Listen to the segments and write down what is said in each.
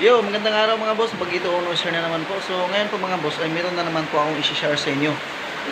Yo, magandang araw mga boss. Pagito owner share na naman po. So ngayon po mga boss ay meron na naman po akong i-share sa inyo.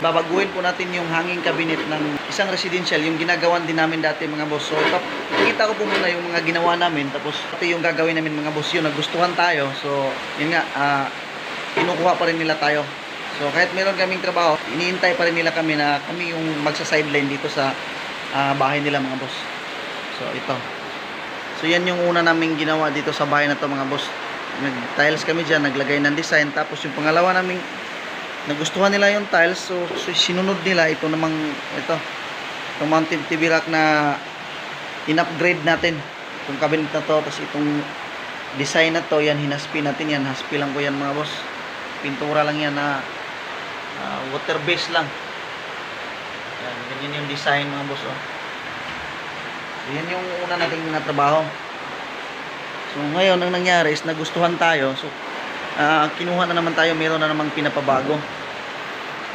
Babaguhin po natin yung hanging cabinet ng isang residential, yung ginagawan din namin dati mga boss. So ipakita ko po muna yung mga ginawa namin, tapos ito yung gagawin namin mga boss. Yun, nagustuhan tayo. So yun nga, kinukuha pa rin nila tayo. So kahit meron kaming trabaho, iniintay pa rin nila kami na kami yung magsa-sideline dito sa bahay nila mga boss. So ito. So yan yung una naming ginawa dito sa bahay na to mga boss. Nag-tiles kami dyan, naglagay ng design. Tapos yung pangalawa naming nagustuhan nila yung tiles. So sinunod nila ito namang itong mountain TV rack na in-upgrade natin. Itong cabinet na to, tapos itong design na to, yan hinaspi natin yan. Haspi lang ko yan mga boss. Pintura lang yan na water base lang. Yan, ganyan yung design mga boss. Oh. So, yan yung una nating natrabaho. So ngayon ang nangyari is nagustuhan tayo. So kinuha na naman tayo, meron na namang pinapabago.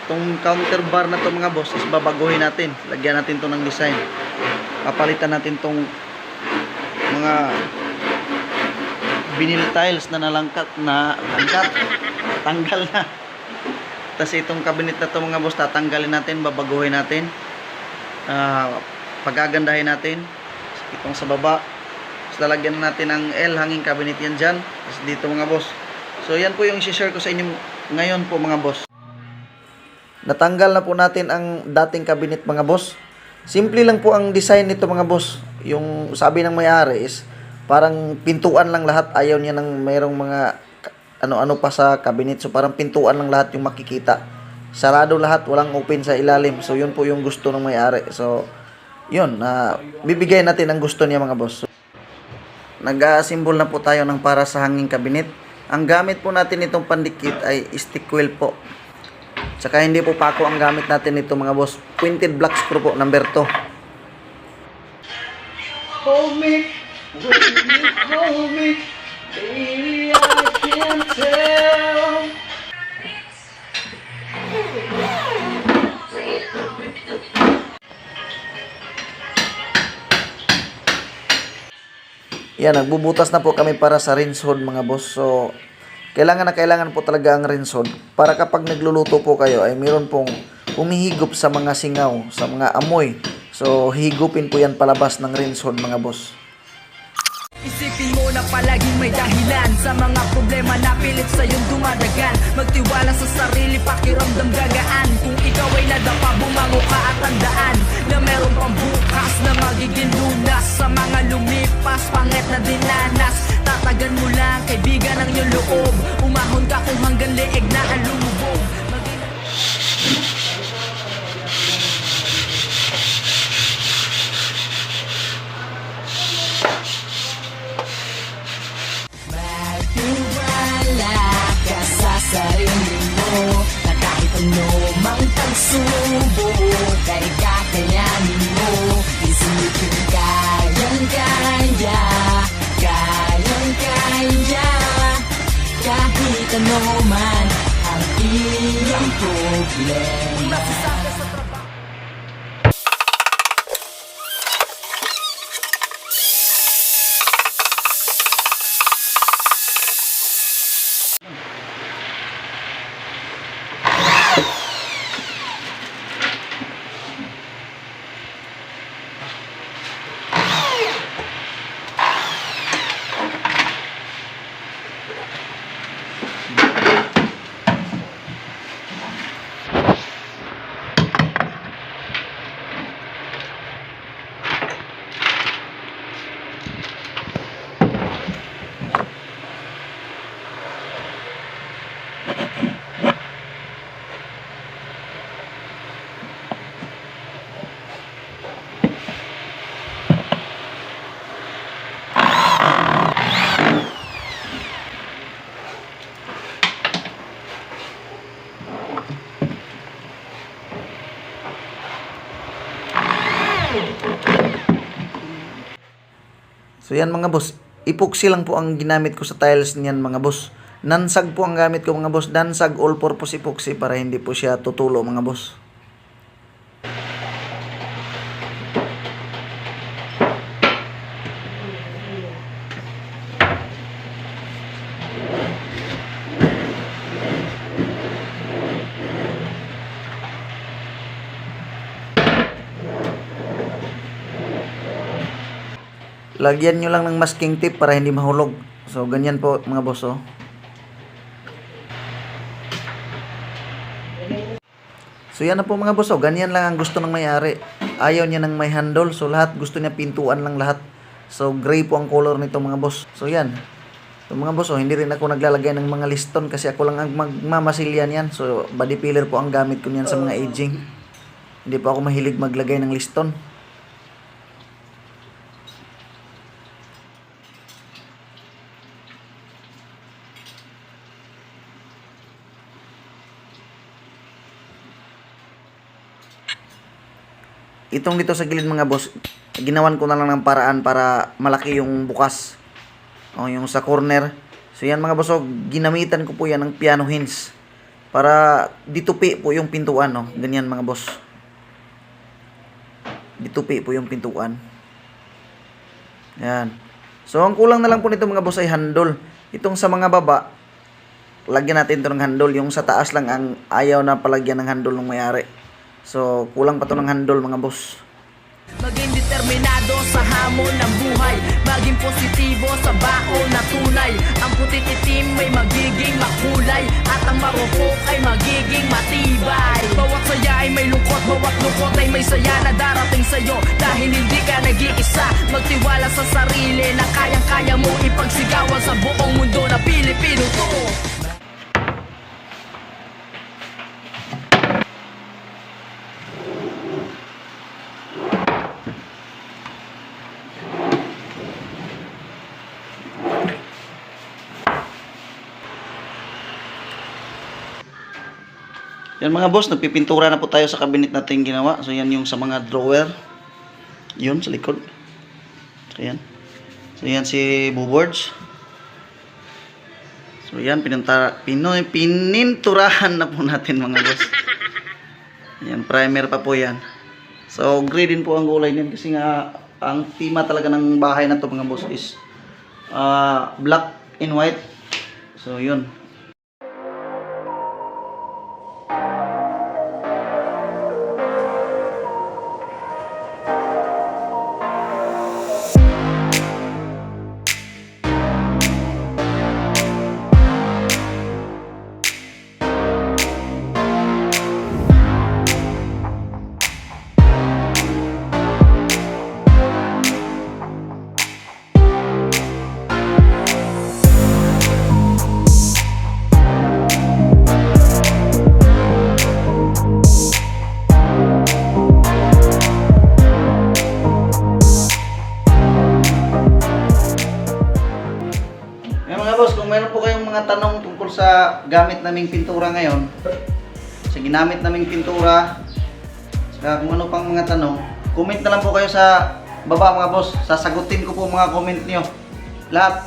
Itong counter bar na to mga boss is babaguhin natin. Lagyan natin to ng design. Papalitan natin tong mga vinyl tiles na nalangkat na tanggal na. Tapos itong cabinet na to mga boss, tatanggalin natin, babaguhin natin. Pagagandahin natin. Itong sa baba, so lalagyan natin ng L hanging cabinet yan dyan. Tapos dito mga boss. So yan po yung i-share ko sa inyo ngayon po mga boss. Natanggal na po natin ang dating cabinet mga boss. Simple lang po ang design nito mga boss. Yung sabi ng may-ari is parang pintuan lang lahat. Ayaw niya ng mayroong mga ano-ano pa sa cabinet. So parang pintuan lang lahat yung makikita. Sarado lahat, walang open sa ilalim. So yun po yung gusto ng may-ari. So yun, bibigay natin ang gusto niya mga boss. Nag-a-assemble na po tayo ng para sa hanging cabinet. Ang gamit po natin itong pandikit ay stick wheel po. Tsaka hindi po pako ang gamit natin ito mga boss. Pointed black screw po, number 2. Hold me, hold me, baby, I can tell. Yan, nagbubutas na po kami para sa rinse hood mga boss. So, kailangan na kailangan po talaga ang rinse hood. Para kapag nagluluto po kayo ay mayroon pong humihigop sa mga singaw, sa mga amoy. So, higupin po yan palabas ng rinse hood mga boss. Isipin mo na palaging may dahilan sa mga problema na pilit sa'yong dumadagan. Magtiwala sa sarili, pakiramdam gagaan. Kung ikaw ay nadapa, bumango ka at tandaan na meron pang bukas na magiging lunas. Sa mga lumipas, pangit na dinanas. Tatagan mo lang, kaibigan ang iyong loob. Umahon ka kung hanggang leeg na ang lumubog. Sarili mo na kahit ano mang pagsubok ay kakayanin mo. Isipin kayang-kaya, kayang-kaya, kahit ano man ang iyong problema. So yan mga boss, epoxy lang po ang ginamit ko sa tiles niyan mga boss. Nansag po ang gamit ko mga boss. Nansag all-purpose epoxy para hindi po siya tutulo mga boss. Lagyan nyo lang ng masking tape para hindi mahulog. So, ganyan po mga boss, oh. So, yan na po mga boss, oh. Ganyan lang ang gusto ng may-ari. Ayaw niya ng may handle. So, lahat gusto niya pintuan lang lahat. So, gray po ang color nito mga boss. So, yan. So, mga boss, oh, hindi rin ako naglalagay ng mga liston kasi ako lang ang magmamasilyan yan. So, body filler po ang gamit ko niyan sa mga aging. Hindi po ako mahilig maglagay ng liston. Itong dito sa gilid mga boss, ginawan ko na lang ng paraan para malaki yung bukas. O yung sa corner. So yan mga boss, ginamitan ko po yan ng piano hinge para ditupi po yung pintuan, no. Ganyan mga boss. Ditupi po yung pintuan. Yan. So ang kulang na lang po nito mga boss ay handle. Itong sa mga baba, lagyan natin ito ng handle. Yung sa taas lang ang ayaw na palagyan ng handle ng may-ari. So, kulang pa to ng handle mga boss. Maging determinado sa hamon ng buhay, maging positibo sa baon na tunay. Ang putit itim may magiging makulay, at ang marupok ay magiging matibay. Bawat saya ay may lungkot, bawat lungkot ay may saya na darating sa'yo. Dahil hindi ka nag-iisa, magtiwala sa sarili na kayang-kaya mo ipagsigawan sa buong mundo na Pilipino to. Yan mga boss, nagpipintura na po tayo sa cabinet natin ginawa. So yan yung sa mga drawer. Yun sa likod. So yan. So yan si boards. So yan, pininturahan na po natin mga boss. Yan, primer pa po yan. So gray din po ang kulay niyan kasi nga ang tema talaga ng bahay na to mga boss is black and white. So yun. Kung meron po kayong mga tanong tungkol sa gamit naming pintura ngayon, sa ginamit naming pintura, sa kung ano pang mga tanong, comment na lang po kayo sa baba mga boss. Sasagutin ko po mga comment nyo. Lahat.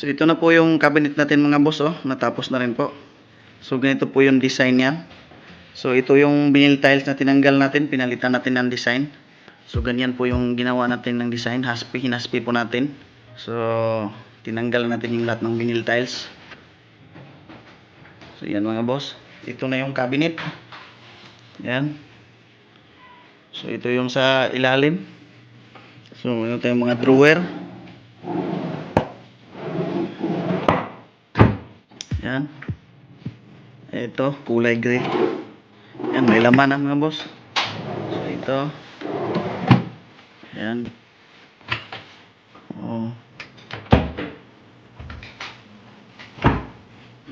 So ito na po yung cabinet natin mga boss, oh. Natapos na rin po. So ganito po yung design niya. So ito yung vinyl tiles na tinanggal natin, pinalitan natin ng design. So ganyan po yung ginawa natin ng design, hinaspi po natin. So tinanggal natin yung lahat ng vinyl tiles. So yan mga boss. Ito na yung cabinet. Yan. So ito yung sa ilalim. So ito yung mga drawer. Yan. Ito, kulay gray. Yan, may laman na mga boss. So ito. Yan. Oh.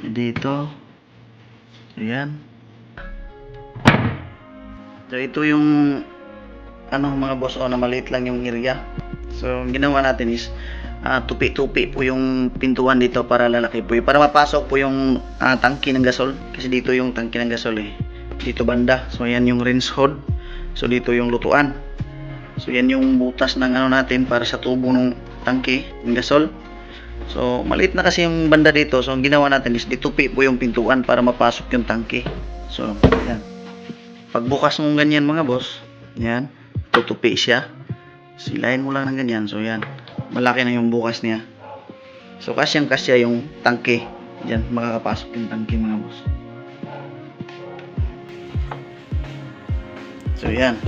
Dito. Yan. So ito yung ano mga boss, na maliit lang yung area. So ang ginawa natin is tupi-tupi po yung pintuan dito para lalaki po, para mapasok po yung tangki ng gasol, kasi dito yung tangki ng gasol dito banda. So yan yung rinse hood. So dito yung lutuan. So yan yung butas ng ano natin para sa tubo ng tangki ng gasol. So maliit na kasi yung banda dito. So ang ginawa natin is ditupi po yung pintuan para mapasok yung tangki. So yan, pagbukas mong ganyan mga boss, yan, tutupi siya. Silayin mo lang ng ganyan. So yan, malaki na yung bukas niya. So kasyang-kasya yung tangke. Diyan makakapasok yung tangke mga boss. So yan.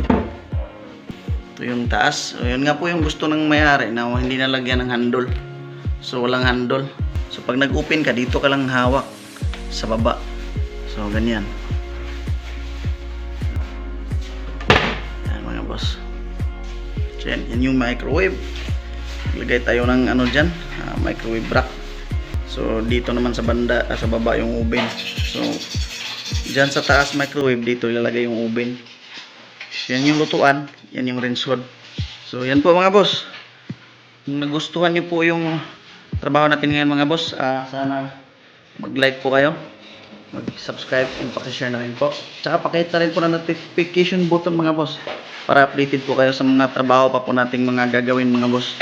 Ito yung taas. So yun nga po yung gusto ng may-ari, na hindi nalagyan ng handle. So walang handle. So pag nag-open ka, dito ka lang hawak sa baba. So ganyan. Yan mga boss. So yan yung microwave. Lagay tayo ng ano dyan, microwave rack. So dito naman sa banda, sa baba yung oven. So dyan sa taas microwave, dito ilalagay yung oven. So, yan yung lutuan, yan yung rinse hood. So yan po mga boss. Kung nagustuhan nyo po yung trabaho natin ngayon mga boss, sana mag-like po kayo, mag-subscribe, and pakishare na rin po. Tsaka pakita rin po na notification button mga boss, para updated po kayo sa mga trabaho pa po nating mga gagawin mga boss.